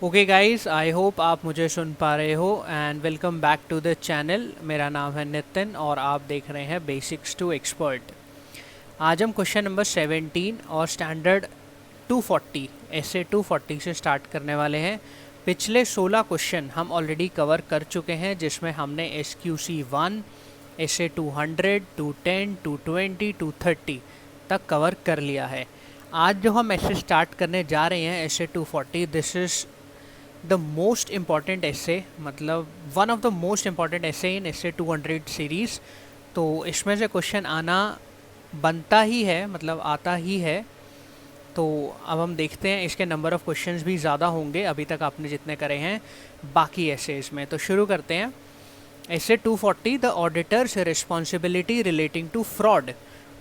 Okay guys, I hope आप मुझे सुन पा रहे हो and welcome back to the channel. मेरा नाम है नितिन और आप देख रहे हैं बेसिक्स टू एक्सपर्ट। आज हम क्वेश्चन नंबर 17 और स्टैंडर्ड 240 ऐसे 240 से स्टार्ट करने वाले हैं। पिछले 16 क्वेश्चन हम ऑलरेडी कवर कर चुके हैं, जिसमें हमने SQC1, ऐसे 200, 210, 220, 230 तक कवर कर लिया है। आज जो हम ऐसे स्टार्ट करने जा रहे हैं ऐसे 240, this is the most important ऐसे, मतलब one of the most important ऐसे इन ऐसे 200 सीरीज़। तो इसमें से क्वेश्चन आना बनता ही है, मतलब आता ही है। तो अब हम देखते हैं, इसके नंबर ऑफ़ क्वेश्चंस भी ज़्यादा होंगे अभी तक आपने जितने करे हैं बाकी ऐसे इसमें। तो शुरू करते हैं। ऐसे 240, the auditor's responsibility relating to fraud.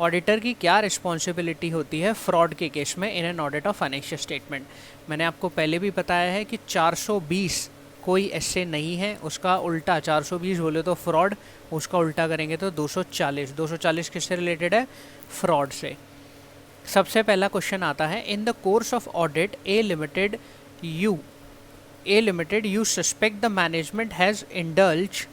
Auditor की क्या रिस्पॉन्सिबिलिटी होती है फ्रॉड के केस में in an audit of financial statement. मैंने आपको पहले भी बताया है कि 420 कोई ऐसे नहीं है, उसका उल्टा 420 बोले तो फ्रॉड, उसका उल्टा करेंगे तो 240। 240 किससे रिलेटेड है? फ्रॉड से। सबसे पहला क्वेश्चन आता है, in the course of audit A limited you suspect the management has indulge.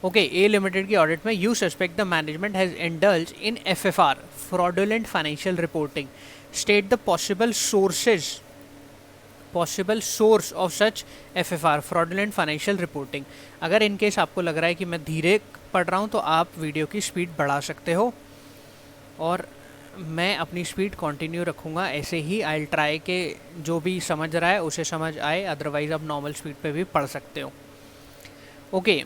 Okay, A limited की ऑडिट में you suspect the management has indulge in FFR, fraudulent financial reporting. State the possible source of such FFR, fraudulent financial reporting. अगर in case आपको लग रहा है कि मैं धीरे पढ़ रहा हूँ तो आप वीडियो की स्पीड बढ़ा सकते हो और मैं अपनी स्पीड कंटिन्यू रखूँगा ऐसे ही। आई ट्राई के जो भी समझ रहा है उसे समझ आए, अदरवाइज़ आप नॉर्मल स्पीड पे भी पढ़ सकते हो। Okay,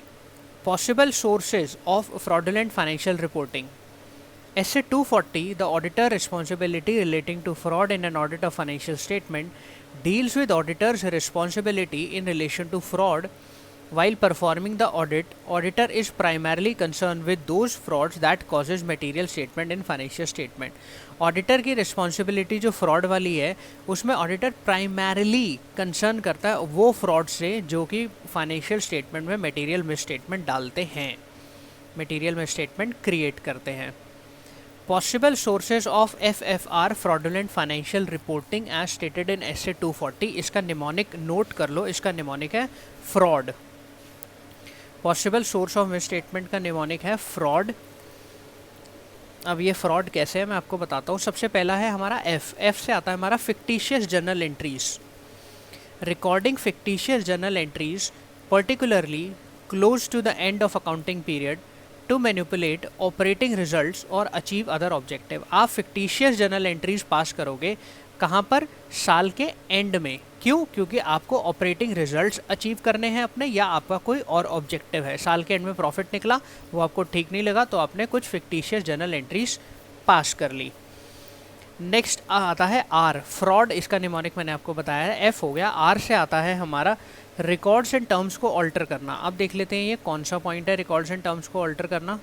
possible sources of fraudulent financial reporting. SA 240, the auditor responsibility relating to fraud in an audit of financial statement, deals with auditor's responsibility in relation to fraud. While performing the audit, auditor is primarily concerned with those frauds that causes material statement in financial statement. Auditor की responsibility जो fraud वाली है उसमें auditor primarily concern करता है वो fraud से जो कि फाइनेंशियल स्टेटमेंट में मटेरियल मिस स्टेटमेंट डालते हैं, मटेरियल मिस स्टेटमेंट क्रिएट करते हैं। Possible sources of FFR, fraudulent financial reporting as stated in SA 240। इसका निमोनिक नोट कर लो, इसका निमोनिक है fraud. Possible source of miss statement का निमोनिक है फ्रॉड। अब ये फ्रॉड कैसे है मैं आपको बताता हूँ। सबसे पहला है हमारा एफ से आता है हमारा fictitious journal entries. Recording fictitious journal entries particularly close to the end of accounting period to manipulate operating results और अचीव अदर ऑब्जेक्टिव। आप फिक्टिशियस जर्नल एंट्रीज पास करोगे कहाँ पर? साल के एंड में। क्यों? क्योंकि आपको ऑपरेटिंग रिजल्ट्स अचीव करने हैं अपने, या आपका कोई और ऑब्जेक्टिव है। साल के एंड में प्रॉफिट निकला, वो आपको ठीक नहीं लगा तो आपने कुछ फिक्टिशियस जर्नल एंट्रीज पास कर ली। नेक्स्ट आता है आर, फ्रॉड। इसका निमोनिक मैंने आपको बताया है, एफ हो गया। आर से आता है हमारा रिकॉर्ड्स एंड टर्म्स को ऑल्टर करना। अब देख लेते हैं ये कौन सा पॉइंट है रिकॉर्ड्स एंड टर्म्स को ऑल्टर करना।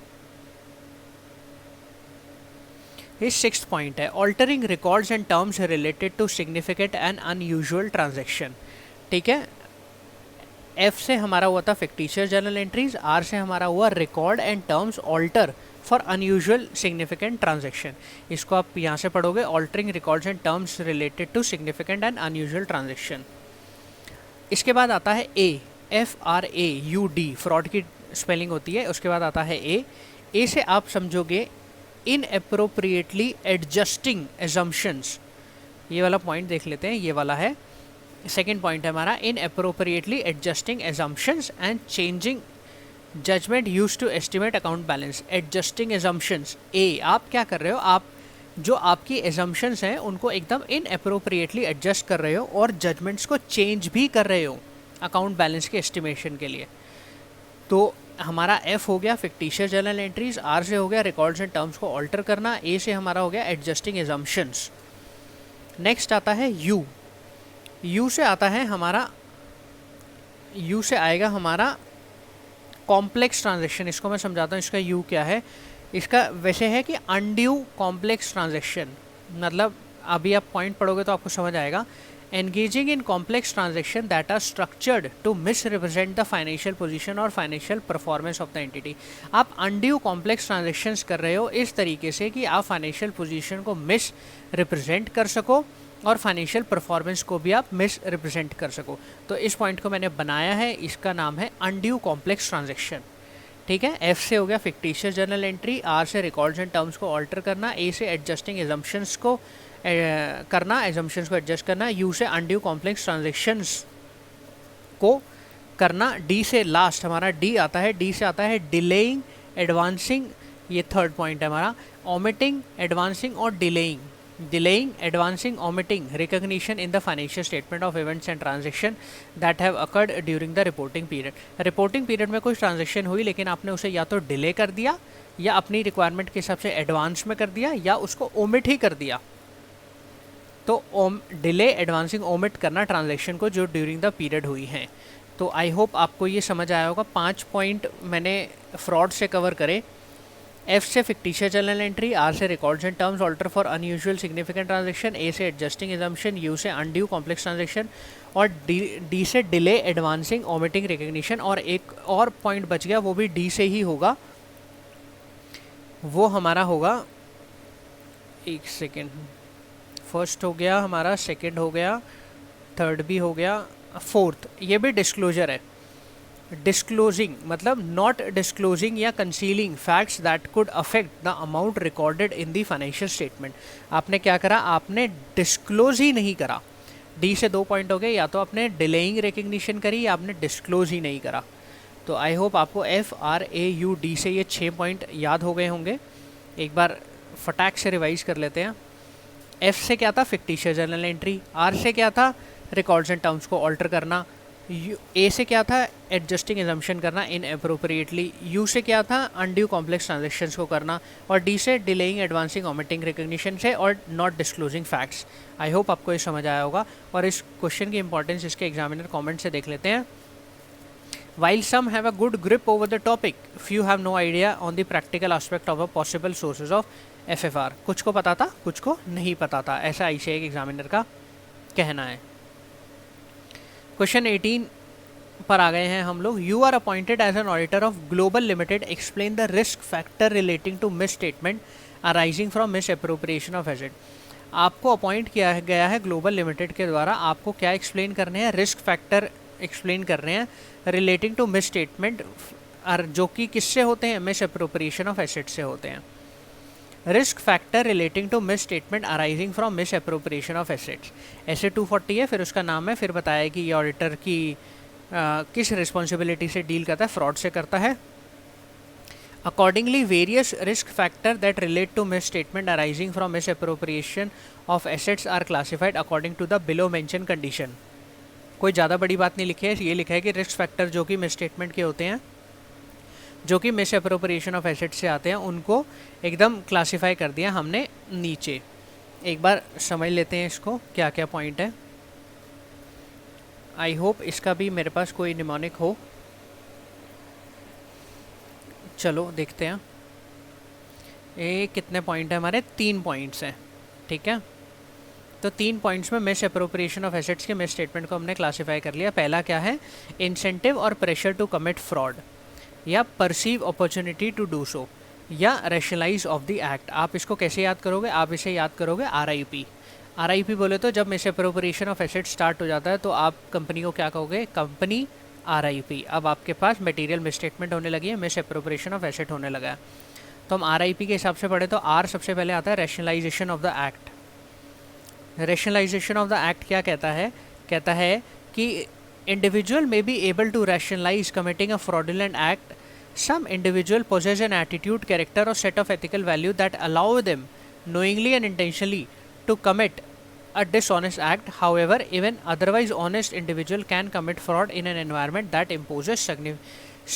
ये 6th पॉइंट है, altering records and terms related to significant and unusual transaction. ठीक है, एफ से हमारा हुआ था फिक्टिशियस जर्नल एंट्रीज, आर से हमारा हुआ record and terms alter for unusual significant transaction. इसको आप यहाँ से पढ़ोगे, altering records and terms related to significant and unusual transaction. इसके बाद आता है FRAUD, फ्रॉड की स्पेलिंग होती है। उसके बाद आता है ए से आप समझोगे इनएप्रोप्रिएटली एडजस्टिंग एजम्पशंस। ये वाला पॉइंट देख लेते हैं, ये वाला है सेकेंड पॉइंट है हमारा, inappropriately adjusting assumptions and changing judgement use to estimate account balance. Adjusting assumptions, आप क्या कर रहे हो? आप जो आपकी एजम्पशंस हैं उनको एकदम इनएप्रोप्रिएटली एडजस्ट कर रहे हो और जजमेंट्स को चेंज भी कर रहे हो अकाउंट बैलेंस के एस्टिमेशन के लिए। तो हमारा एफ हो गया फिक्टिशियस जर्नल एंट्रीज, आर से हो गया रिकॉर्ड्स एंड टर्म्स को ऑल्टर करना, ए से हमारा हो गया एडजस्टिंग एजम्पशंस। नेक्स्ट आता है यू से आता है हमारा, यू से आएगा हमारा कॉम्प्लेक्स ट्रांजैक्शन। इसको मैं समझाता हूँ, इसका यू क्या है। इसका वैसे है कि अनड्यू कॉम्प्लेक्स ट्रांजैक्शन, मतलब अभी आप पॉइंट पढ़ोगे तो आपको समझ आएगा। engaging in complex transaction that are structured to misrepresent the financial position और financial performance of the entity। आप undue complex transactions कर रहे हो इस तरीके से कि आप financial position को misrepresent कर सको और फाइनेंशियल परफॉर्मेंस को भी आप मिस रिप्रेजेंट कर सको। तो इस पॉइंट को मैंने बनाया है, इसका नाम है अनड्यू कॉम्प्लेक्स ट्रांजेक्शन। ठीक है, एफ से हो गया फिक्टिशियस जर्नल एंट्री, आर से रिकॉर्ड्स एंड टर्म्स को ऑल्टर करना, ए से एडजस्टिंग एजम्पशंस को करना, एजम्पशंस को एडजस्ट करना, यू से अनड्यू कॉम्प्लेक्स ट्रांजेक्शंस को करना, डी से लास्ट हमारा डी आता है, डी से आता है डिलेइंग एडवांसिंग, ये थर्ड पॉइंट है हमारा, ओमिटिंग एडवांसिंग और delaying, delaying, advancing, omitting recognition in the financial statement of events and transaction that have occurred during the reporting period. Reporting period में कोई ट्रांजेक्शन हुई लेकिन आपने उसे या तो डिले कर दिया या अपनी रिक्वायरमेंट के हिसाब से एडवांस में कर दिया या उसको ओमिट ही कर दिया। तो डिले, एडवांसिंग, ओमिट करना ट्रांजेक्शन को जो ड्यूरिंग द पीरियड हुई हैं। तो आई होप आपको ये समझ आया होगा। 5 पॉइंट मैंने फ्रॉड से कवर करे। एफ से फिक्टिशियस जर्नल एंट्री, आर से records and terms alter for unusual significant transaction, A से एडजस्टिंग एजम्पशन, यू से अनड्यू कॉम्प्लेक्स ट्रांजेक्शन और डी से डिले, एडवांसिंग, ओमिटिंग रिकग्निशन। और एक और पॉइंट बच गया, वो भी डी से ही होगा, वो हमारा होगा, एक सेकेंड, फर्स्ट हो गया हमारा, सेकेंड हो गया, थर्ड भी हो गया, फोर्थ ये भी डिस्क्लोजर है। डिस्क्लोजिंग मतलब नॉट डिस्क्लोजिंग या concealing facts that could affect the amount recorded in the financial statement. आपने क्या करा, आपने डिस्क्लोज ही नहीं करा। डी से 2 पॉइंट हो गए, या तो आपने डिलेइंग रिकग्निशन करी या आपने डिस्क्लोज ही नहीं करा। तो आई होप आपको F, R, A, U, D से ये 6 पॉइंट याद हो गए होंगे। एक बार फटाक से रिवाइज कर लेते हैं। एफ से क्या था, फिक्टिशियस जर्नल एंट्री, आर से क्या था, रिकॉर्ड्स एंड टर्म्स को ऑल्टर करना, ए से क्या था, एडजस्टिंग एजम्पशन करना इन अप्रोप्रिएटली, यू से क्या था, अनड्यू कॉम्प्लेक्स ट्रांजेक्शन्स को करना, और डी से डिलेइंग, एडवांसिंग, ओमिटिंग रिकग्निशन से और not disclosing facts. I hope आपको ये समझ आया होगा। और इस क्वेश्चन की इंपॉर्टेंस इसके एग्जामिनर कमेंट से देख लेते हैं। While some have a good grip over the topic, few have no idea on the practical aspect of a possible sources of FFR. कुछ को पता था, कुछ को नहीं पता था, ऐसा ICAI एग्जामिनर का कहना है। क्वेश्चन 18 पर आ गए हैं हम लोग। You are appointed as an auditor of global limited, explain the risk factor relating to misstatement arising from misappropriation of asset. आपको अपॉइंट किया गया है ग्लोबल लिमिटेड के द्वारा, आपको क्या एक्सप्लेन करने हैं, रिस्क फैक्टर एक्सप्लेन कर रहे हैं रिलेटिंग टू मिस स्टेटमेंट, जो कि किससे होते हैं, मिस अप्रोप्रिएशन ऑफ एसेट से होते हैं। Risk factor relating to misstatement arising from misappropriation of assets, ऐसे 240 है, फिर उसका नाम है, फिर बताया कि ये ऑडिटर की किस रिस्पॉन्सिबिलिटी से डील करता है, फ्रॉड से करता है। Accordingly various risk factor that relate to misstatement arising from misappropriation of assets are classified according to the below mention condition. कोई ज़्यादा बड़ी बात नहीं लिखी है, ये लिखा है कि रिस्क फैक्टर जो कि मिस स्टेटमेंट के होते हैं, जो कि मिस अप्रोप्रिएशन ऑफ एसेट से आते हैं, उनको एकदम क्लासिफाई कर दिया हमने नीचे। एक बार समझ लेते हैं इसको क्या क्या पॉइंट है। आई होप इसका भी मेरे पास कोई निमोनिक हो। चलो देखते हैं ये कितने पॉइंट है हमारे, 3 पॉइंट्स हैं, ठीक है। तो 3 पॉइंट्स में मिस अप्रोप्रिएशन ऑफ एसेट्स के मिस स्टेटमेंट को हमने क्लासिफाई कर लिया। पहला क्या है, इंसेंटिव और प्रेशर टू कमिट फ्रॉड, या perceive opportunity to do so, या रैशनलाइज ऑफ द एक्ट। आप इसको कैसे याद करोगे, आप इसे याद करोगे RIP। RIP बोले तो जब miss appropriation of asset start हो जाता है तो आप कंपनी को क्या कहोगे, कंपनी RIP। अब आपके पास मटेरियल मिस स्टेटमेंट होने लगी है, मिस अप्रोप्रिएशन ऑफ एसेट होने लगा है, तो हम RIP के हिसाब से पढ़े तो R सबसे पहले आता है rationalisation of the act. Rationalisation of the act क्या कहता है कि individual may be able to rationalize committing a fraudulent act. Some individual possess an attitude, character or set of ethical value that allow them knowingly and intentionally to commit a dishonest act. However, even otherwise honest individual can commit fraud in an environment that imposes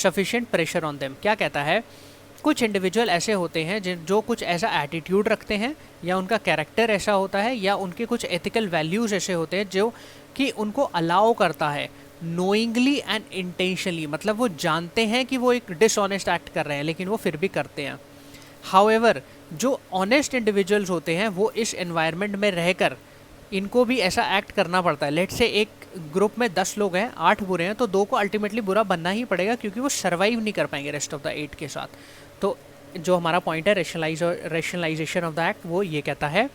sufficient pressure on them. क्या कहता है, कुछ individual ऐसे होते हैं जो कुछ ऐसा एटीट्यूड रखते हैं, या उनका कैरेक्टर ऐसा होता है, या उनके कुछ एथिकल वैल्यूज़ ऐसे होते हैं जो कि उनको अलाउ करता है नोइंगली एंड इंटेंशनली, मतलब वो जानते हैं कि वो एक डिसऑनेस्ट एक्ट कर रहे हैं लेकिन वो फिर भी करते हैं। हाउएवर जो ऑनेस्ट इंडिविजुअल्स होते हैं वो इस एनवायरनमेंट में रहकर इनको भी ऐसा एक्ट करना पड़ता है। लेट से एक ग्रुप में 10 लोग हैं, 8 बुरे हैं, तो 2 को अल्टीमेटली बुरा बनना ही पड़ेगा क्योंकि वो सर्वाइव नहीं कर पाएंगे रेस्ट ऑफ द 8 के साथ। तो जो हमारा पॉइंट है रैशनलाइजेशन ऑफ द एक्ट, वो ये कहता है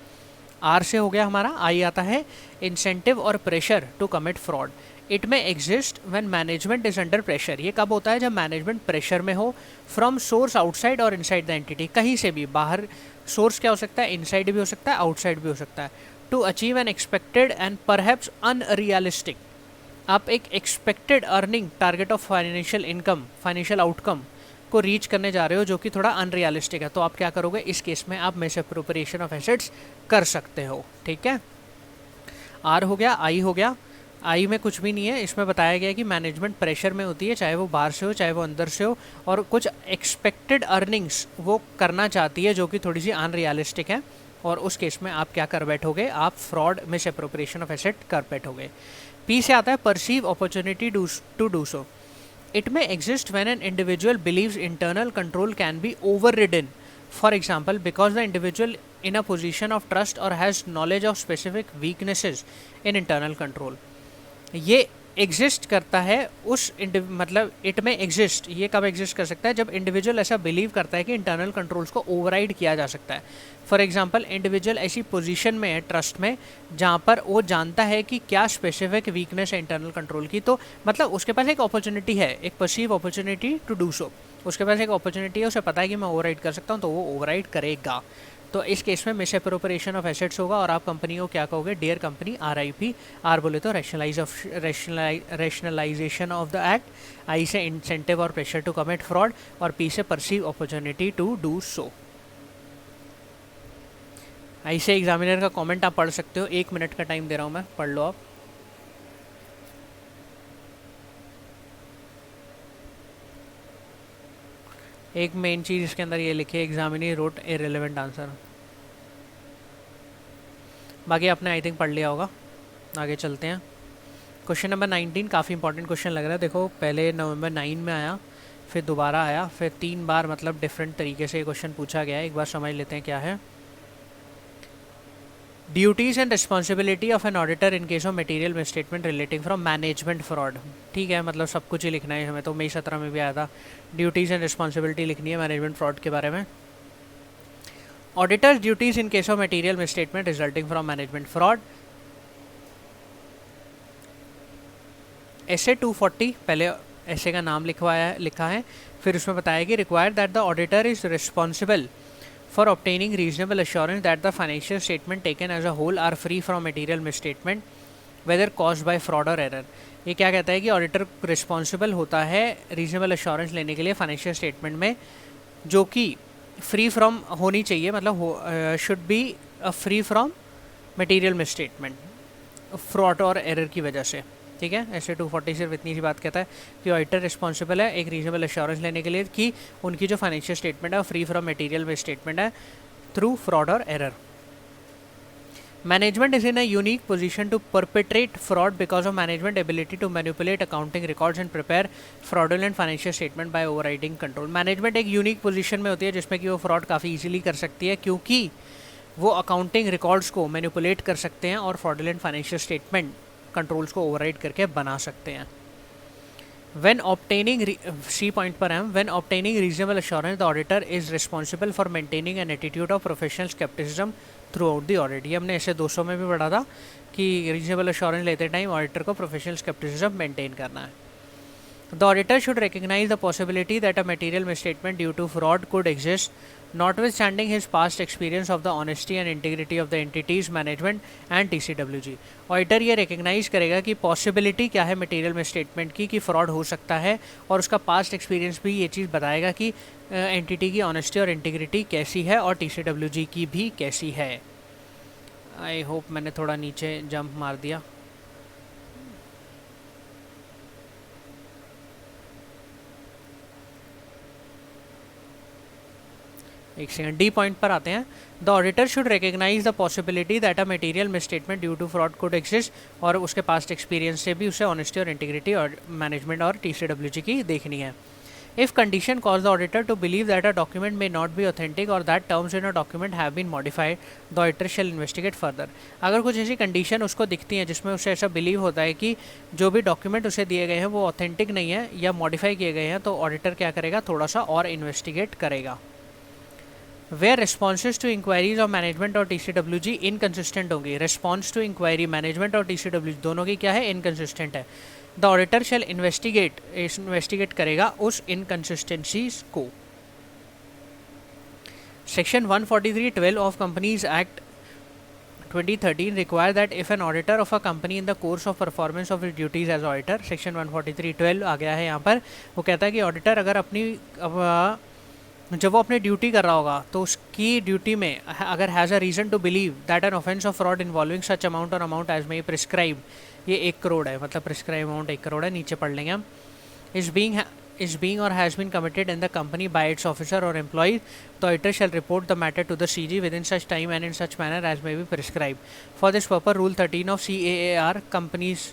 आर से हो गया हमारा, आई आता है इंसेंटिव और pressure to commit fraud. It may exist when management is under pressure. ये कब होता है? जब मैनेजमेंट प्रेशर में हो, फ्रॉम सोर्स आउटसाइड और इनसाइड द एंटिटी, कहीं से भी बाहर। सोर्स क्या हो सकता है? इनसाइड भी हो सकता है, आउटसाइड भी हो सकता है। To achieve an expected and perhaps unrealistic, आप एक expected earning target of financial income, financial outcome को रीच करने जा रहे हो जो कि थोड़ा अनरियलिस्टिक है, तो आप क्या करोगे? इस केस में आप मिसअप्रोप्रिएशन ऑफ एसेट्स कर सकते हो। ठीक है, आर हो गया, आई हो गया। आई में कुछ भी नहीं है, इसमें बताया गया कि मैनेजमेंट प्रेशर में होती है, चाहे वो बाहर से हो चाहे वो अंदर से हो, और कुछ एक्सपेक्टेड अर्निंग्स वो करना चाहती है जो कि थोड़ी सी अनरियलिस्टिक है, और उस केस में आप क्या कर बैठोगे? आप फ्रॉड, मिसअप्रोप्रिएशन ऑफ एसेट कर बैठोगे। पी से आता है perceive opportunity to do so. It may exist when an individual believes internal control can be overridden, for example because the individual in a position of trust or has knowledge of specific weaknesses in internal control। ये exist करता है उस मतलब it may exist, ये कब exist कर सकता है? जब इंडिविजुअल ऐसा बिलीव करता है कि इंटरनल कंट्रोल्स को ओवरराइड किया जा सकता है। फॉर एग्जांपल इंडिविजुअल ऐसी पोजीशन में है ट्रस्ट में जहाँ पर वो जानता है कि क्या स्पेसिफिक वीकनेस है इंटरनल कंट्रोल की, तो मतलब उसके पास एक अपॉर्चुनिटी है, एक perceive opportunity to do so, उसके पास एक अपॉर्चुनिटी है, उसे पता है कि मैं ओवरराइड कर सकता हूँ, तो वो ओवरराइड करेगा। तो इस केस में मिसअप्रोप्रिएशन ऑफ एसेट्स होगा, और आप कंपनी को क्या कहोगे? Dear company, RIP। आर बोले तो rationalization of the act, I से इंसेंटिव और प्रेशर टू कमिट फ्रॉड, और पी से perceive opportunity to do so. I से एग्जामिनर का कमेंट आप पढ़ सकते हो, 1 मिनट का टाइम दे रहा हूँ मैं, पढ़ लो आप। एक मेन चीज़ इसके अंदर ये लिखी है, एग्जामिनी रोट इररिलेवेंट आंसर, बाकी आपने आई थिंक पढ़ लिया होगा। आगे चलते हैं। क्वेश्चन नंबर 19 काफ़ी इंपॉर्टेंट क्वेश्चन लग रहा है। देखो, पहले नवंबर 9 में आया, फिर दोबारा आया, फिर 3 बार मतलब डिफरेंट तरीके से ये क्वेश्चन पूछा गया है। एक बार समझ लेते हैं क्या है। Duties and responsibility of an auditor in case of material misstatement relating from management fraud. ठीक है, मतलब सब कुछ ही लिखना है हमें, तो मई 17 में भी आया था। ड्यूटीज़ एंड रिस्पॉन्सिबिलिटी लिखनी है मैनेजमेंट फ्रॉड के बारे में। Auditors duties in case of material misstatement resulting from management fraud. S A 240 पहले एसे का नाम लिखा है, फिर उसमें बताया कि required that the auditor is responsible for obtaining reasonable assurance that the financial statement taken as a whole are free from material misstatement whether caused by fraud or error। ये क्या कहता है कि ऑडिटर रिस्पॉन्सिबल होता है reasonable assurance लेने के लिए फाइनेंशियल स्टेटमेंट में, जो कि फ्री फ्रॉम होनी चाहिए, मतलब should be free from material misstatement, fraud और एरर की वजह से। ठीक है, ऐसे 240 सिर्फ इतनी सी बात कहता है कि ऑडिटर रिस्पॉन्सिबल है एक रीजनेबल एश्योरेंस लेने के लिए कि उनकी जो फाइनेंशियल स्टेटमेंट है free from material misstatement through fraud और error. Management is in a unique position to perpetrate fraud because of management ability to manipulate accounting records and prepare fraudulent financial statement by overriding control. Management एक unique position में होती है जिसमें कि वो fraud काफ़ी easily कर सकती है, क्योंकि वो अकाउंटिंग रिकॉर्ड्स को मैनिपुलेट कर सकते हैं और फ्रॉडुलेंट फाइनेंशियल स्टेटमेंट कंट्रोल्स को ओवरराइड करके बना सकते हैं। When obtaining C पॉइंट पर हम when obtaining reasonable assurance the auditor is responsible for maintaining an attitude of professional skepticism throughout the audit। ये हमने ऐसे 200 में भी पढ़ा था कि reasonable assurance लेते टाइम ऑडिटर को professional skepticism मेंटेन करना है। The auditor should recognize the possibility that a material misstatement due to fraud could exist, notwithstanding his past experience of the honesty and integrity of the entity's management and TCWG। Auditor ये recognise करेगा कि possibility क्या है material misstatement की, कि fraud हो सकता है, और उसका पास्ट एक्सपीरियंस भी ये चीज़ बताएगा कि एंटिटी की ऑनेस्टी और इंटीग्रिटी कैसी है और TCWG की भी कैसी है। आई होप मैंने थोड़ा नीचे जंप मार दिया। एक सेकंड, डी पॉइंट पर आते हैं। The auditor should recognise the possibility that a material misstatement due to fraud could exist, और उसके पास्ट एक्सपीरियंस से भी उसे ऑनेस्टी और इंटीग्रिटी और मैनेजमेंट और TCWG की देखनी है। If condition cause the auditor to believe that a document may not be authentic और that terms in a document have been modified, the auditor shall investigate further. अगर कुछ ऐसी कंडीशन उसको दिखती हैं जिसमें उसे ऐसा बिलीव होता है कि जो भी डॉक्यूमेंट उसे दिए गए हैं वो ऑथेंटिक नहीं है या मॉडिफाई किए गए हैं, तो ऑडिटर क्या करेगा? थोड़ा सा और इन्वेस्टिगेट करेगा। Where responses to inquiries of management और TCWG इनकन्सिस्टेंट होंगी। रिस्पॉन्स टू इंक्वायरी मैनेजमेंट और TCWG दोनों की क्या है, इनकन्सिस्टेंट है। द ऑडिटर शैल इन्वेस्टिगेट करेगा उस इनकन्सिस्टेंसीज को। Section 143(12) of companies act 2013 require that if an auditor of a company in the course of performance of his duties as auditor, section 143(12) आ गया है यहाँ पर। वो कहता है कि ऑडिटर अगर जब वो अपनी ड्यूटी कर रहा होगा तो उसकी ड्यूटी में अगर has a reason to believe that an offence of fraud involving such amount और अमाउंट एज मे प्रिस्क्राइब, ये 1 करोड़ है, मतलब प्रिस्क्राइब अमाउंट 1 करोड़ है, नीचे पढ़ लेंगे हम। is being or has been committed in the company by its officer or employee, the auditor shall report the matter to the CG within such time and in such manner as may be prescribed. For this purpose, Rule 13 of CAAR, companies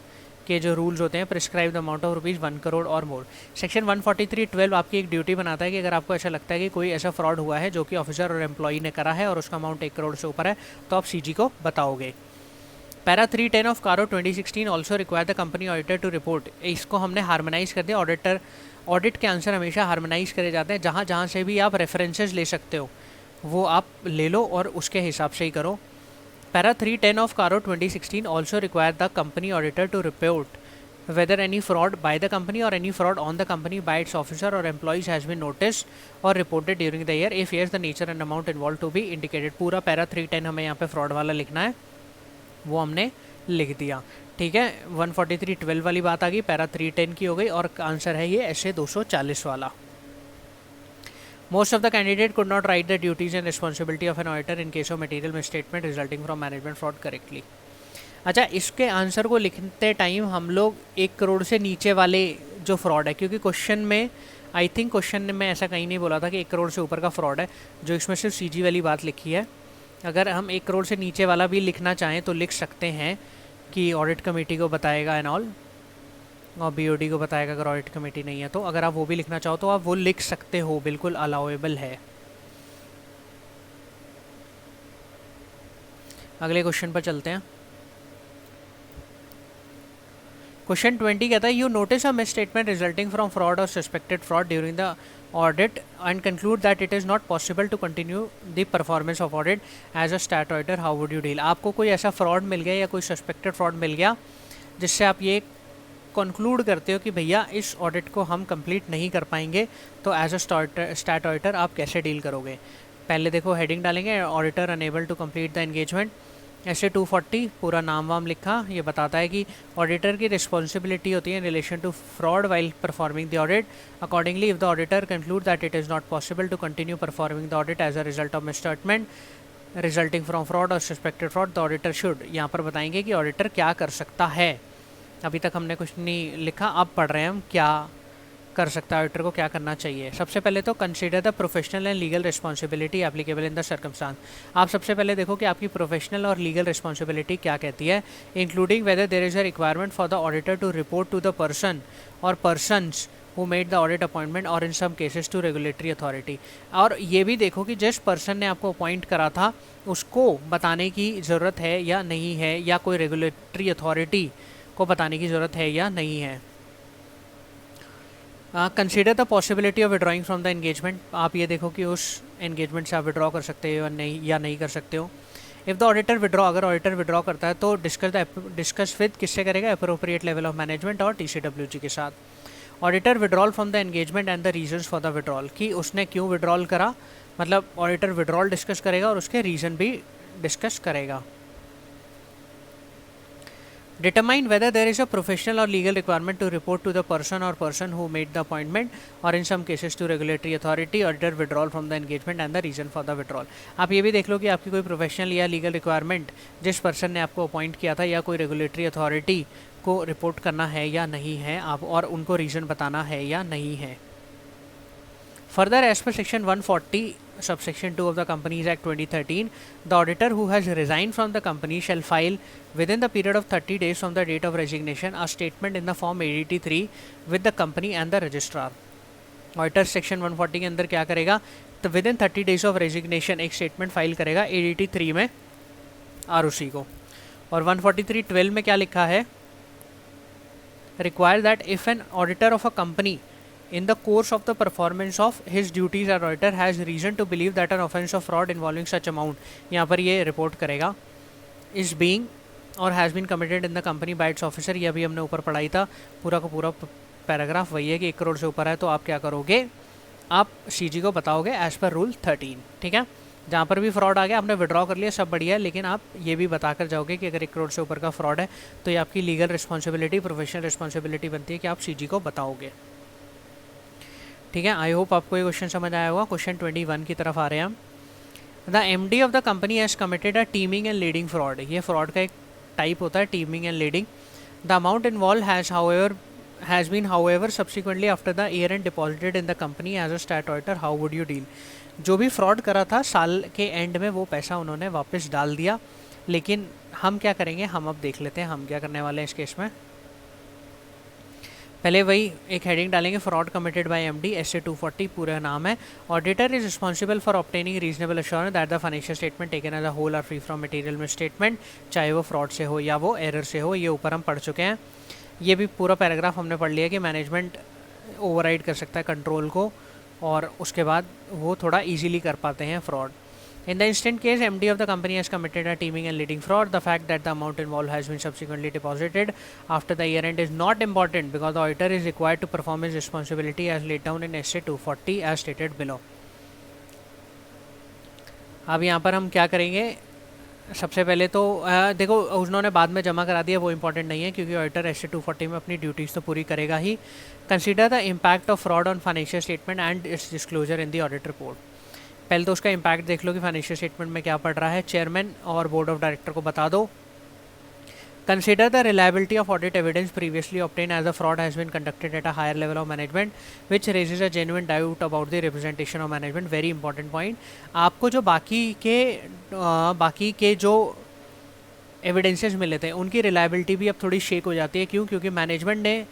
के जो rules होते हैं, prescribe the amount of rupees 1 crore और मोर। Section 143(12) आपकी एक duty बनाता है कि अगर आपको ऐसा लगता है कि कोई ऐसा फ्रॉड हुआ है जो कि ऑफिसर और एम्प्लॉई ने करा है और उसका अमाउंट 1 करोड़ से ऊपर है, तो आप CG को बताओगे। Para 310 of CARO 2016 also require the company auditor to report. इसको हमने हार्मोनाइज कर दिया। ऑडिट के आंसर हमेशा हार्मोनाइज करे जाते हैं। जहाँ जहाँ से भी आप रेफरेंसेस ले सकते हो वो आप ले लो और उसके हिसाब से ही करो। Para 310 of CARO 2016 also require the company auditor to report whether any fraud by the company or any fraud on the company by its officer or employees has been noticed or reported during the year. If yes, the nature and amount involved to be indicated. पूरा para 310 हमें यहाँ पे fraud वाला लिखना है, वो हमने लिख दिया। ठीक है, 143(12) वाली बात आ गई, पैरा 310 की हो गई और आंसर है ये ऐसे 240 वाला। Most of the candidate could not write the duties and responsibility of an auditor in case of material misstatement resulting from management fraud correctly. अच्छा, इसके आंसर को लिखते टाइम हम लोग 1 करोड़ से नीचे वाले जो फ्रॉड है, क्योंकि क्वेश्चन में आई थिंक क्वेश्चन में ऐसा कहीं नहीं बोला था कि 1 करोड़ से ऊपर का फ्रॉड है, जो इसमें सिर्फ CG वाली बात लिखी है। अगर हम 1 करोड़ से नीचे वाला भी लिखना चाहें तो लिख सकते हैं कि ऑडिट कमेटी को बताएगा एंड ऑल, और BOD को बताएगा अगर ऑडिट कमेटी नहीं है तो। अगर आप वो भी लिखना चाहो तो आप वो लिख सकते हो, बिल्कुल अलाउेबल है। अगले क्वेश्चन पर चलते हैं। क्वेश्चन 20 कहता है you notice a misstatement resulting from fraud और suspected fraud during the audit and conclude that it is not possible to continue the performance of audit as a stat auditor, how would you deal. आपको कोई ऐसा fraud मिल गया या कोई suspected fraud मिल गया जिससे आप ये कंक्लूड करते हो कि भैया इस ऑडिट को हम कंप्लीट नहीं कर पाएंगे, तो एज अ स्टैट ऑडिटर आप कैसे डील करोगे। पहले देखो हेडिंग डालेंगे, auditor unable to complete the engagement, ऐसे 240 पूरा नाम वाम लिखा। ये बताता है कि ऑडिटर की रिस्पॉन्सिबिलिटी होती है in relation to fraud while performing the audit. Accordingly if the auditor conclude that it is not possible to continue performing the audit as a result of misstatement resulting from fraud और suspected fraud, the auditor should, यहाँ पर बताएंगे कि auditor क्या कर सकता है। अभी तक हमने कुछ नहीं लिखा, अब पढ़ रहे हैं हम क्या कर सकता है, ऑडिटर को क्या करना चाहिए। सबसे पहले तो consider the professional and legal responsibility applicable in the circumstance. आप सबसे पहले देखो कि आपकी प्रोफेशनल और लीगल रिस्पॉन्सिबिलिटी क्या कहती है, including whether there is a requirement for the auditor to report to the person और persons who made the audit appointment और in some cases to regulatory authority. और ये भी देखो कि जिस पर्सन ने आपको अपॉइंट करा था उसको बताने की ज़रूरत है या नहीं है, या कोई रेगुलेटरी अथॉरिटी को बताने की ज़रूरत है या नहीं है। Consider the possibility of withdrawing from the engagement. आप ये देखो कि उस एंगेजमेंट से आप विड्रॉ कर सकते हो या नहीं कर सकते हो। इफ़ द ऑडिटर विड्रॉ, अगर ऑडिटर विड्रॉ करता है तो डिस्कस विद किससे करेगा, अप्रोप्रिएट लेवल ऑफ मैनेजमेंट और TCWG के साथ। Auditor withdrawal from the engagement and the reasons for the withdrawal, कि उसने क्यों विड्रॉल करा, मतलब ऑडिटर विड्रॉल डिस्कस करेगा और उसके रीज़न भी डिस्कस करेगा। Determine whether there is a professional or legal requirement to report to the person or person who made the appointment or in some cases to regulatory authority, auditor withdrawal from the engagement and the reason for the withdrawal। आप ये भी देख लो कि आपकी कोई professional या legal requirement जिस person ने आपको अपॉइंट किया था या कोई रेगुलेटरी अथॉरिटी को रिपोर्ट करना है या नहीं है आप, और उनको रीज़न बताना है या नहीं है। Further, as per section 140 subsection 2 of the Companies Act 2013, the auditor who has resigned from the company shall file within the period of 30 days from the date of resignation a statement in the form ADT3 with the company and the registrar। Auditor section 140 के अंदर क्या करेगा, तो with in 30 days of resignation एक statement file करेगा ADT3 में ROC को। और 143(12) में क्या लिखा है, require that if N auditor of a company In the course of the performance of his duties, an auditor has reason to believe that an offence of fraud involving such amount, यहाँ पर ये report करेगा, is being और has been committed in the company by its officer. ये अभी हमने ऊपर पढ़ाई था, पूरा का पूरा पैराग्राफ वही है कि 1 करोड़ से ऊपर है तो आप क्या करोगे, आप सीजी को बताओगे एज पर रूल 13। ठीक है, जहाँ पर भी फ्रॉड आ गया आपने विड्रॉ कर लिया, सब बढ़िया है, लेकिन आप ये भी बताकर जाओगे कि अगर 1 करोड़ से ऊपर का फ्रॉड है तो ये आपकी लीगल रिस्पॉन्सिबिलिटी, प्रोफेशनल रिस्पॉन्सिबिलिटी बनती है कि आप सीजी को बताओगे। ठीक है, आई होप आपको ये क्वेश्चन समझ आया होगा। क्वेश्चन 21 की तरफ आ रहे हैं हम। The MD of the company has committed a teeming and lading fraud. ये फ्रॉड का एक टाइप होता है, teeming and lading. The amount involve has been however subsequently after the year end deposited in the company as a stat auditor, how would you deal. जो भी fraud करा था साल के एंड में वो पैसा उन्होंने वापस डाल दिया, लेकिन हम क्या करेंगे, हम अब देख लेते हैं हम क्या करने वाले हैं इस केस में। पहले वही एक हेडिंग डालेंगे, fraud committed by MD, SA 240 पूरा नाम है। Auditor is responsible for obtaining reasonable assurance that the financial statement taken as a whole are free from material misstatement, चाहे वो फ्रॉड से हो या वो एरर से हो। ये ऊपर हम पढ़ चुके हैं, ये भी पूरा पैराग्राफ हमने पढ़ लिया कि मैनेजमेंट ओवरराइड कर सकता है कंट्रोल को, और उसके बाद वो थोड़ा ईजिली कर पाते हैं fraud. In the instant case, MD of the company has committed a teaming and leading fraud. The fact that the amount involved has been subsequently deposited after the year end is not important because the auditor is required to perform his responsibility as laid down in SA 240 as stated below. अब यहाँ पर हम क्या करेंगे, सबसे पहले तो देखो उन्होंने बाद में जमा करा दिया, वो इंपॉर्टेंट नहीं है क्योंकि ऑडिटर SA 240 में अपनी ड्यूटीज़ तो पूरी करेगा ही। Consider the impact of fraud on financial statement and its disclosure in the audit report. पहले तो उसका इम्पैक्ट देख लो कि फाइनेंशियल स्टेटमेंट में क्या पड़ रहा है, चेयरमैन और बोर्ड ऑफ डायरेक्टर को बता दो। Consider the reliability of audit evidence previously obtain as a fraud has been conducted at a higher level of management which raises a genuine doubt about the representation of management. Very important point, आपको जो बाकी के जो evidences मिले थे उनकी reliability भी अब थोड़ी शेक हो जाती है। क्यों? क्योंकि मैनेजमेंट ने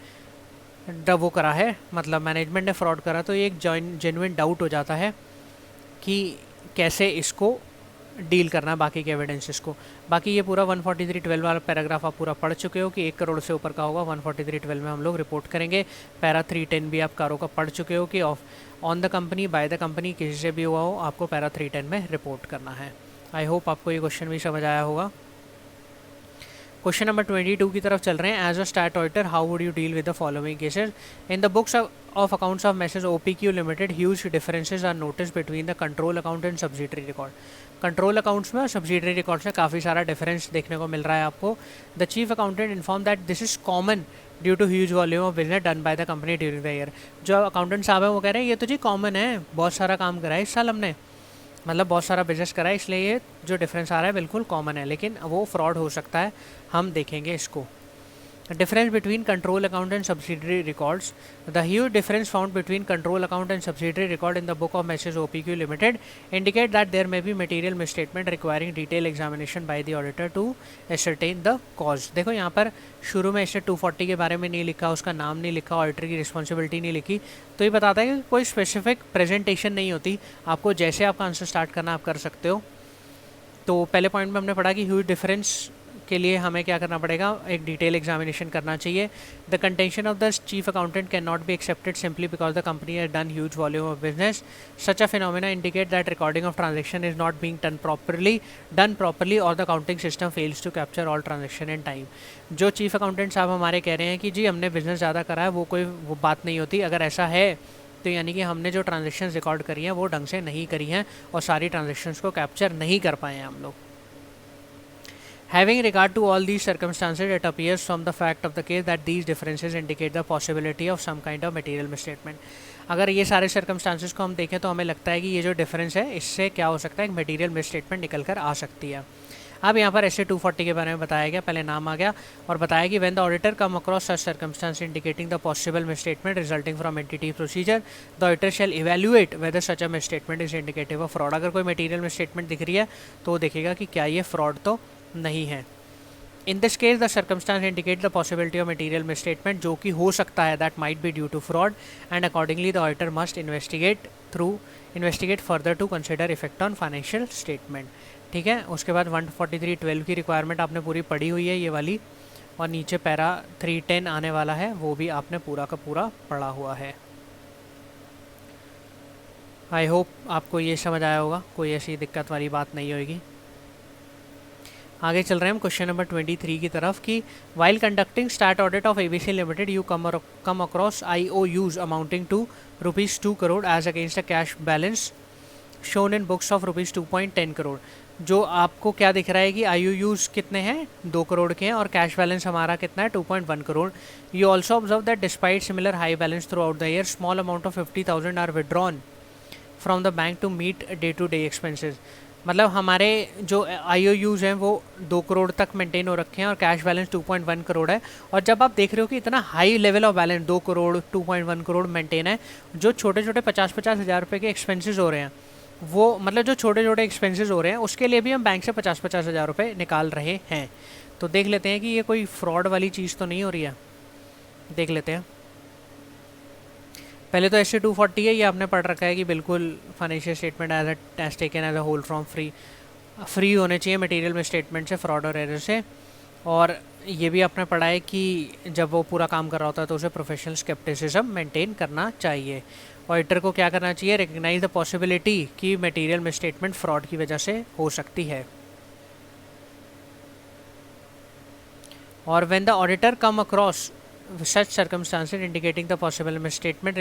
वो करा है, मतलब मैनेजमेंट ने फ्रॉड करा, तो ये एक जेन्युइन डाउट हो जाता है कि कैसे इसको डील करना है बाकी के एविडेंसेस को। बाकी ये पूरा 143.12 वाला पैराग्राफ आप पूरा पढ़ चुके हो कि 1 करोड़ से ऊपर का होगा, 143.12 में हम लोग रिपोर्ट करेंगे। पैरा 310 भी आप कारों का पढ़ चुके हो कि on the company, bye the company, किसी से भी हुआ हो आपको पैरा 310 में रिपोर्ट करना है। आई होप आपको ये क्वेश्चन भी समझ आया होगा। क्वेश्चन नंबर 22 की तरफ चल रहे हैं। As a stat auditor how would you deal with the following cases. In the books of accounts of Messrs OPQ limited huge differences are notice between the control account and subsidiary record. Control accounts में और subsidiary records में काफ़ी सारा difference देखने को मिल रहा है आपको। The chief accountant inform that this is common due to huge volume of business done by the company during the year. जो अकाउंटेंट साहब हैं वो कह रहे हैं ये तो जी कॉमन है, बहुत सारा काम करा है इस साल हमने, मतलब बहुत सारा बिजनेस करा है, इसलिए ये जो डिफरेंस आ रहा है बिल्कुल कॉमन है, लेकिन वो फ्रॉड हो सकता है, हम देखेंगे इसको। Difference between control account and subsidiary records. The huge difference found between control account and subsidiary record in the book of Messrs OPQ limited indicate that there may be material misstatement requiring detail examination by the auditor to ascertain the cause. देखो यहाँ पर शुरू में SA 240 के बारे में नहीं लिखा, उसका नाम नहीं लिखा, ऑडिटर की रिस्पॉन्सिबिलिटी नहीं लिखी, तो ये बताता है कि कोई स्पेसिफिक प्रेजेंटेशन नहीं होती, आपको जैसे आपका आंसर स्टार्ट करना आप कर सकते हो। तो पहले पॉइंट में हमने पढ़ा कि ह्यूज डिफरेंस के लिए हमें क्या करना पड़ेगा, एक डिटेल एग्जामिनेशन करना चाहिए। The contention of the chief accountant can not be accepted simply because the company has done huge volume of business. Such a phenomena indicate that recording of transaction is not being done properly और the accounting system fails to capture all transaction in time. जो chief accountant साहब हमारे कह रहे हैं कि जी हमने business ज़्यादा करा है, वो बात नहीं होती। अगर ऐसा है तो यानी कि हमने जो ट्रांजेक्शन रिकॉर्ड करी हैं वो ढंग से नहीं करी हैं और सारी ट्रांजेक्शन्स को कैप्चर नहीं कर पाए हैं हम लोग। Having regard to all these circumstances, it appears from the fact of the case that these differences indicate the possibility of some kind of material misstatement. अगर ये सारे circumstances को हम देखें तो हमें लगता है कि ये जो difference है इससे क्या हो सकता है, एक material misstatement निकल कर आ सकती है। अब यहाँ पर SA 240 के बारे में बताया गया, पहले नाम आ गया और बताया कि when the auditor come across such circumstances indicating the possible misstatement resulting from entity procedure, the auditor shall evaluate whether such a misstatement is indicative of fraud. अगर कोई material misstatement दिख रही है तो वो देखेगा कि क्या ये fraud तो नहीं है। In this case the circumstance indicate the possibility of material misstatement, जो कि हो सकता है, that might be due to fraud and accordingly the auditor must investigate further to consider effect on financial statement. ठीक है, उसके बाद 143.12 की रिक्वायरमेंट आपने पूरी पढ़ी हुई है ये वाली, और नीचे पैरा 310 आने वाला है, वो भी आपने पूरा का पूरा पढ़ा हुआ है। आई होप आपको ये समझ आया होगा, कोई ऐसी दिक्कत वाली बात नहीं होगी। आगे चल रहे हैं हम क्वेश्चन नंबर 23 की तरफ कि while conducting stat audit of ABC limited you come across IOUs amounting to ₹2 crore as against a cash balance shown in books of ₹2.10 crore. जो आपको क्या दिख रहा है कि IOUs कितने हैं, 2 करोड़ के हैं, और कैश बैलेंस हमारा कितना है, 2.1 crore. You also observe that despite similar high balance throughout the year small amount of 50,000 are withdrawn from the bank to meet day to day expenses. मतलब हमारे जो IOUs हैं वो 2 करोड़ तक मेंटेन हो रखे हैं और कैश बैलेंस 2.1 करोड़ है। और जब आप देख रहे हो कि इतना high level of balance 2 crore 2.1 crore maintain है, जो छोटे छोटे 50-50 हज़ार रुपये के एक्सपेंसेस हो रहे हैं, वो मतलब जो छोटे छोटे एक्सपेंसेस हो रहे हैं उसके लिए भी हम बैंक से 50-50 हज़ार रुपये निकाल रहे हैं। तो देख लेते हैं कि ये कोई फ्रॉड वाली चीज़ तो नहीं हो रही है। देख लेते हैं। पहले तो SC 240 है, ये आपने पढ़ रखा है कि बिल्कुल financial statement as taken as a whole from free होने चाहिए मटेरियल में स्टेटमेंट से, फ्रॉड और एरर से। और ये भी आपने पढ़ा है कि जब वो पूरा काम कर रहा होता है तो उसे प्रोफेशनल स्केप्टिसिज्म मेंटेन करना चाहिए। ऑडिटर को क्या करना चाहिए, रिकग्नाइज द पॉसिबिलिटी कि मटेरियल में स्टेटमेंट फ्रॉड की वजह से हो सकती है। और when the auditor come across such circumstances indicating the possible misstatement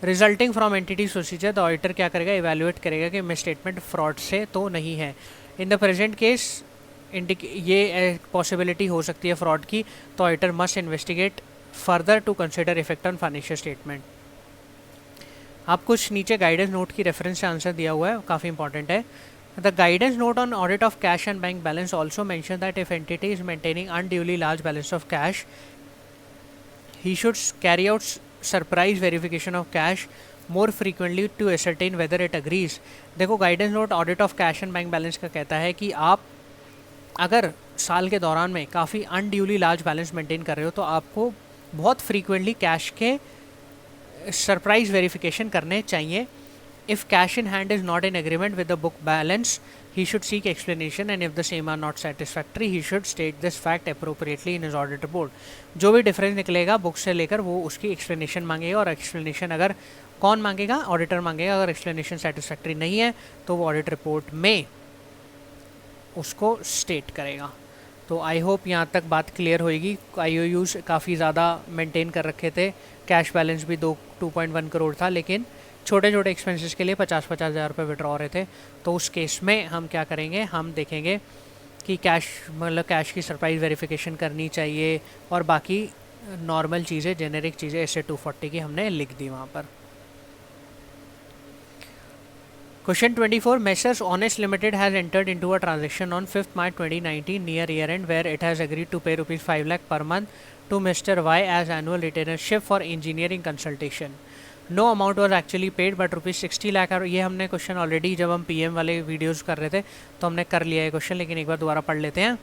resulting from entity procedure, the auditor क्या करेगा, evaluate करेगा कि misstatement fraud से तो नहीं है। in the present case ये possibility हो सकती है fraud की, तो auditor must investigate further to consider effect on financial statement। आप कुछ नीचे गाइडेंस नोट की रेफरेंस से आंसर दिया हुआ है, काफ़ी इंपॉर्टेंट है। The guidance note on audit of cash and bank balance also mentions that if entity is maintaining unduly large balance of cash, he should carry out surprise verification of cash more frequently to ascertain whether it agrees। देखो guidance note audit of cash and bank balance का कहता है कि आप अगर साल के दौरान में काफ़ी अनड्यूली लार्ज बैलेंस मेंटेन कर रहे हो तो आपको बहुत फ्रीक्वेंटली कैश के सरप्राइज वेरिफिकेशन करने चाहिए। If cash in hand is not in agreement with the book balance, he should seek explanation, and if the same are not satisfactory, he should state this fact appropriately in his audit report। जो भी difference निकलेगा book से लेकर वो उसकी explanation मांगेगा, और explanation अगर कौन मांगेगा, ऑडिटर मांगेगा। अगर एक्सप्लेनेशन सेटिस्फैक्ट्री नहीं है तो वो ऑडिट रिपोर्ट में उसको स्टेट करेगा। तो आई होप यहाँ तक बात क्लियर होएगी। IOUs काफ़ी ज़्यादा मेंटेन कर रखे थे, कैश बैलेंस भी 2.1 करोड़ था, लेकिन छोटे छोटे एक्सपेंसेस के लिए 50-50 हज़ार रुपये विड्रॉ हो रहे थे। तो उस केस में हम क्या करेंगे, हम देखेंगे कि कैश की सरप्राइज वेरिफिकेशन करनी चाहिए, और बाकी नॉर्मल चीज़ें, जेनेरिक चीज़ें SC 240 की हमने लिख दी वहाँ पर। Question 24, Messrs Honest Limited has entered into a transaction on 5th March 2019 near year end where it has agreed to pay ₹5 lakh per month to Mr. Y as annual retainership for engineering consultation। No amount was actually paid but ₹60 lakh. और ये हमने question already जब हम PM वाले videos कर रहे थे तो हमने कर लिया है क्वेश्चन, लेकिन एक बार दोबारा पढ़ लेते हैं।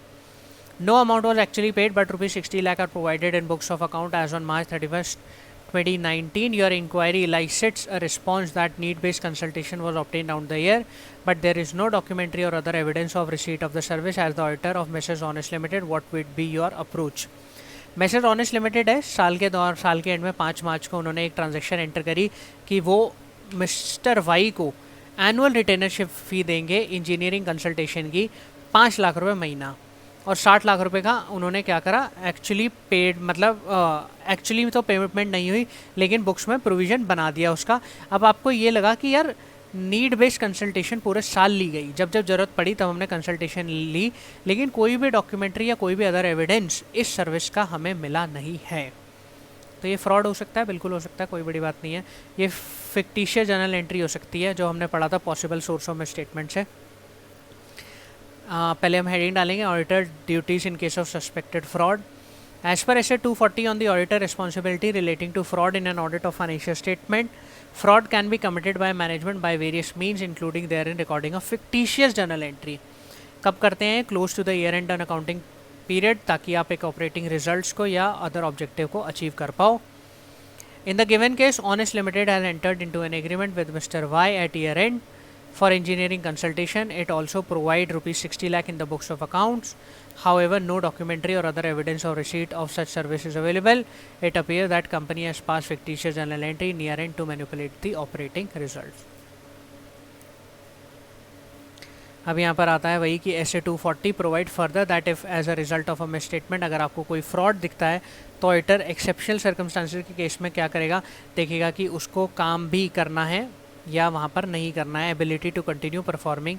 No amount was actually paid but ₹60 lakh are provided in books of account as on March 31st 2019। Your inquiry elicits a response that need-based consultation was obtained down the year, but there is no documentary or other evidence of receipt of the service as the auditor of Messrs Honest Limited। What would be your approach? Messrs Honest Limited है, साल के and में 5 मार्च को उन्होंने एक transaction enter करी कि वो मिस्टर वाई को एनुअल रिटेनरशिप फ़ी देंगे इंजीनियरिंग कंसल्टेशन की 5 लाख रुपए महीना, और 60 लाख रुपए का उन्होंने क्या करा, एक्चुअली पेड, मतलब एक्चुअली तो पेमेंट नहीं हुई लेकिन बुक्स में प्रोविज़न बना दिया उसका। अब आपको ये लगा कि यार नीड बेस्ड कंसल्टेशन पूरे साल ली गई, जब जब ज़रूरत पड़ी तब हमने कंसल्टेशन ली, लेकिन कोई भी डॉक्यूमेंट्री या कोई भी अदर एविडेंस इस सर्विस का हमें मिला नहीं है। तो ये फ्रॉड हो सकता है, बिल्कुल हो सकता है, कोई बड़ी बात नहीं है। ये फिक्टिशियस जर्नल एंट्री हो सकती है, जो हमने पढ़ा था पॉसिबल सोर्स ऑफ मिसस्टेटमेंट से। पहले हम हेडिंग डालेंगे auditor duties in case of suspected fraud. As per SC 240 on the auditor responsibility relating to fraud in an audit of financial statement, fraud can be committed by management by various means including therein recording of fictitious journal entry। कब करते हैं, close to the year end on accounting period, ताकि आप एक operating results को या other objective को achieve कर पाओ। In the given case Honest Limited has entered into an agreement with Mr. Y at year end For engineering consultation, it also provide rupees 60 lakh in the books of accounts. However, no documentary or other evidence of receipt of such service is available. It appears that company has passed fictitious journal entry near end to manipulate the operating results. अब यहाँ पर आता है वही कि SA-240 provide further that if as a result of a misstatement, अगर आपको कोई फ्रॉड दिखता है तो ऑडिटर एक्सेप्शनल सर्कमस्टांसेस के केस में क्या करेगा, देखेगा कि उसको काम भी करना है या वहाँ पर नहीं करना है. Ability to continue performing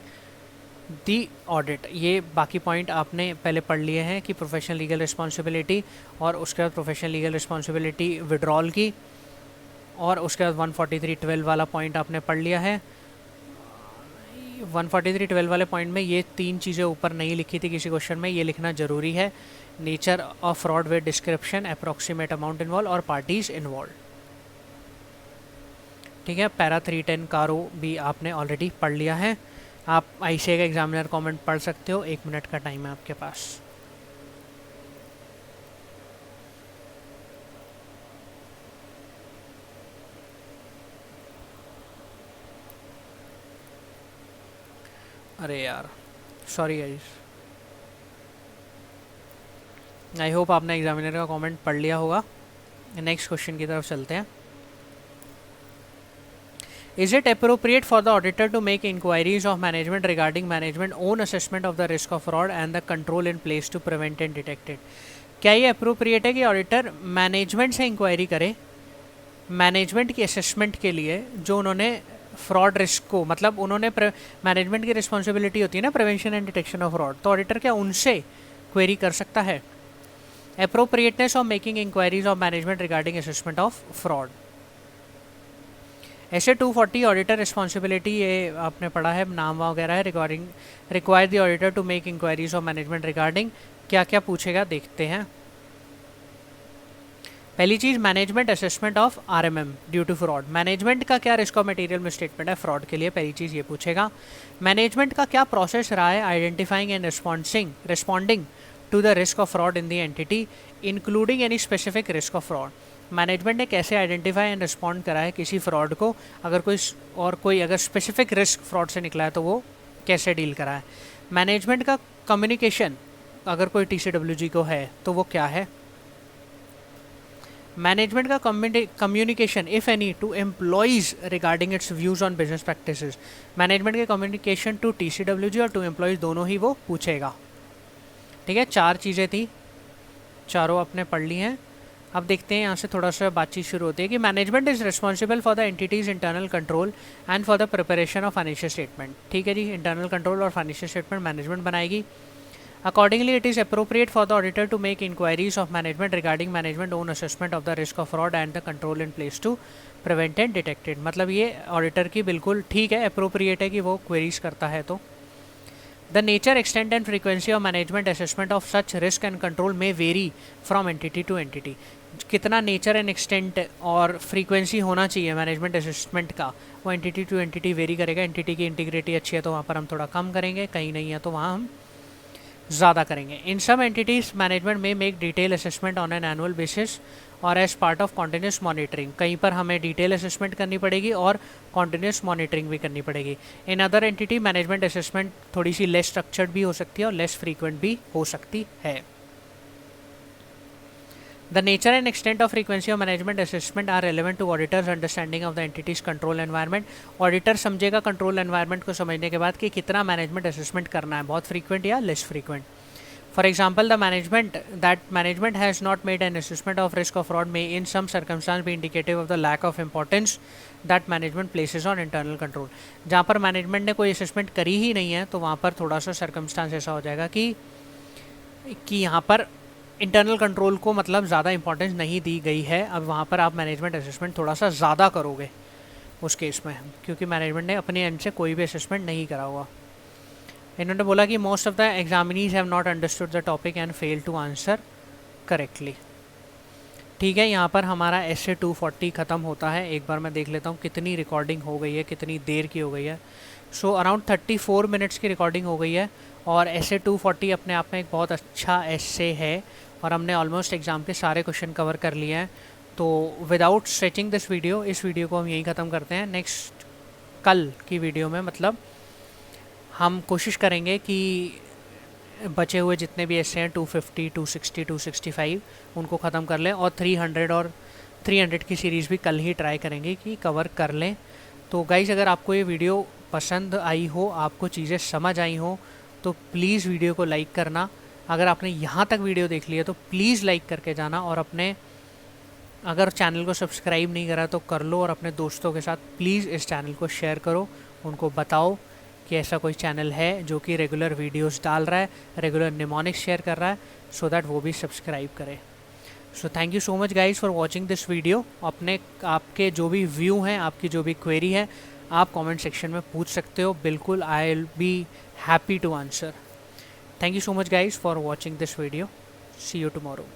the audit. ये बाकी पॉइंट आपने पहले पढ़ लिए हैं कि प्रोफेशनल लीगल रिस्पॉन्सिबिलिटी, और उसके बाद प्रोफेशनल लीगल रिस्पॉन्सिबिलिटी विड्रॉल की, और उसके बाद 143.12 वाला पॉइंट आपने पढ़ लिया है. 143.12 वाले पॉइंट में ये 3 चीज़ें ऊपर नहीं लिखी थी किसी क्वेश्चन में, ये लिखना ज़रूरी है. Nature of fraud with description, approximate amount involve और पार्टीज इन्वॉल्व. ठीक है. पैरा 310 का रो भी आपने ऑलरेडी पढ़ लिया है. आप ICAI का एग्जामिनर कमेंट पढ़ सकते हो. 1 मिनट का टाइम है आपके पास. अरे यार सॉरी गाइस, आई होप आपने एग्जामिनर का कमेंट पढ़ लिया होगा. नेक्स्ट क्वेश्चन की तरफ चलते हैं. Is it appropriate for the auditor to make inquiries of management regarding management own assessment of the risk of fraud and the control in place to prevent and detect it? क्या ये appropriate है कि auditor management से inquiry करे management की assessment के लिए, जो उन्होंने फ्रॉड रिस्क को, मतलब उन्होंने मैनेजमेंट की रिस्पॉन्सिबिलिटी होती है ना prevention and detection of fraud, तो ऑडिटर क्या उनसे क्वेरी कर सकता है? Appropriateness of making inquiries of management regarding assessment of fraud. SA-240 auditor responsibility, ये आपने पढ़ा है, नाम वगैरह है. Require the auditor to make inquiries of management regarding, क्या क्या पूछेगा देखते हैं. पहली चीज़, management assessment of RMM due to fraud. Management का क्या रिस्क ऑफ मटेरियल मिसस्टेटमेंट है फ्रॉड के लिए, पहली चीज़ ये पूछेगा. मैनेजमेंट का क्या प्रोसेस रहा है identifying and responding to the risk of fraud in the entity including any specific risk of fraud. Management ने कैसे आइडेंटिफाई एंड रिस्पॉन्ड करा है किसी फ्रॉड को, अगर कोई अगर स्पेसिफिक रिस्क फ्रॉड से निकला है तो वो कैसे डील करा है. मैनेजमेंट का कम्युनिकेशन अगर कोई TCWG को है तो वो क्या है. मैनेजमेंट का communication if any two employees regarding it's views on business practices. Management के कम्युनिकेशन टू TCWG और टू एम्प्लॉयज़ दोनों ही वो पूछेगा. ठीक है. 4 चीज़ें थी, चारों आपने पढ़ ली हैं. अब देखते हैं यहाँ से थोड़ा सा बातचीत शुरू होती है कि management is responsible for the entities internal control and for the preparation of financial statement. ठीक है जी. इंटरनल कंट्रोल और फाइनेंशियल स्टेटमेंट मैनेजमेंट बनाएगी. Accordingly, it is appropriate for the auditor to make inquiries of management regarding management own assessment of the risk of fraud and the control in place to prevent and detect it. मतलब ये auditor की बिल्कुल ठीक है, appropriate है कि वो queries करता है. तो the nature, extent and frequency of management assessment of such risk and control may vary from entity to entity. कितना नेचर एंड एक्सटेंट और फ्रीक्वेंसी होना चाहिए मैनेजमेंट असेसमेंट का, वो एंटिटी टू एंटिटी वेरी करेगा. एंटिटी की इंटीग्रिटी अच्छी है तो वहाँ पर हम थोड़ा कम करेंगे, कहीं नहीं है तो वहाँ हम ज़्यादा करेंगे. In some entities management may make detail assessment on an annual basis और as part of continuous monitoring. कहीं पर हमें डिटेल असेसमेंट करनी पड़ेगी और कॉन्टीन्यूस मॉनिटरिंग भी करनी पड़ेगी. In other entity management assessment थोड़ी सी लेस स्ट्रक्चर्ड भी हो सकती है और लेस फ्रीक्वेंट भी हो सकती है. The nature and extent of frequency of management assessment are relevant to auditors' understanding of the entity's control environment. Auditor समझेगा control environment को समझने के बाद कि कितना management assessment करना है, बहुत frequent या less frequent. For example, the management has not made an assessment of risk of fraud may in some circumstance be indicative of the lack of importance that management places on internal control. जहाँ पर management ने कोई assessment करी ही नहीं है तो वहाँ पर थोड़ा सा circumstance ऐसा हो जाएगा कि यहाँ पर इंटरनल कंट्रोल को मतलब ज़्यादा इंपॉर्टेंस नहीं दी गई है. अब वहाँ पर आप मैनेजमेंट असेसमेंट थोड़ा सा ज़्यादा करोगे उस केस में, क्योंकि मैनेजमेंट ने अपने एंड से कोई भी असेसमेंट नहीं करा हुआ. इन्होंने बोला कि most of the examinees have not understood the topic and fail to answer correctly. ठीक है. यहाँ पर हमारा SA-240 ख़त्म होता है. एक बार मैं देख लेता हूँ कितनी रिकॉर्डिंग हो गई है, कितनी देर की हो गई है. सो अराउंड 34 मिनट्स की रिकॉर्डिंग हो गई है. और SA-240 अपने आप में एक बहुत अच्छा एस्से है और हमने ऑलमोस्ट एग्ज़ाम के सारे क्वेश्चन कवर कर लिए हैं. तो विदाउट स्ट्रेचिंग दिस वीडियो, इस वीडियो को हम यहीं ख़त्म करते हैं. नेक्स्ट कल की वीडियो में मतलब हम कोशिश करेंगे कि बचे हुए जितने भी ऐसे हैं 250, 260, 265 उनको ख़त्म कर लें, और 300 और 300 की सीरीज़ भी कल ही ट्राई करेंगे कि कवर कर लें। तो गाइज़, अगर आपको ये वीडियो पसंद आई हो, आपको चीज़ें समझ आई हो, तो प्लीज़ वीडियो को लाइक करना। अगर आपने यहाँ तक वीडियो देख लिया तो प्लीज़ लाइक करके जाना, और अपने अगर चैनल को सब्सक्राइब नहीं करा तो कर लो, और अपने दोस्तों के साथ प्लीज़ इस चैनल को शेयर करो। उनको बताओ कि ऐसा कोई चैनल है जो कि रेगुलर वीडियोस डाल रहा है, रेगुलर निमोनिक्स शेयर कर रहा है, सो दैट वो भी सब्सक्राइब करें। So thank you so much guys for watching this video. अपने आपके जो भी व्यू हैं, आपकी जो भी क्वेरी है, आप कमेंट सेक्शन में पूछ सकते हो। बिल्कुल, I will be happy to answer. Thank you so much guys for watching this video. See you tomorrow.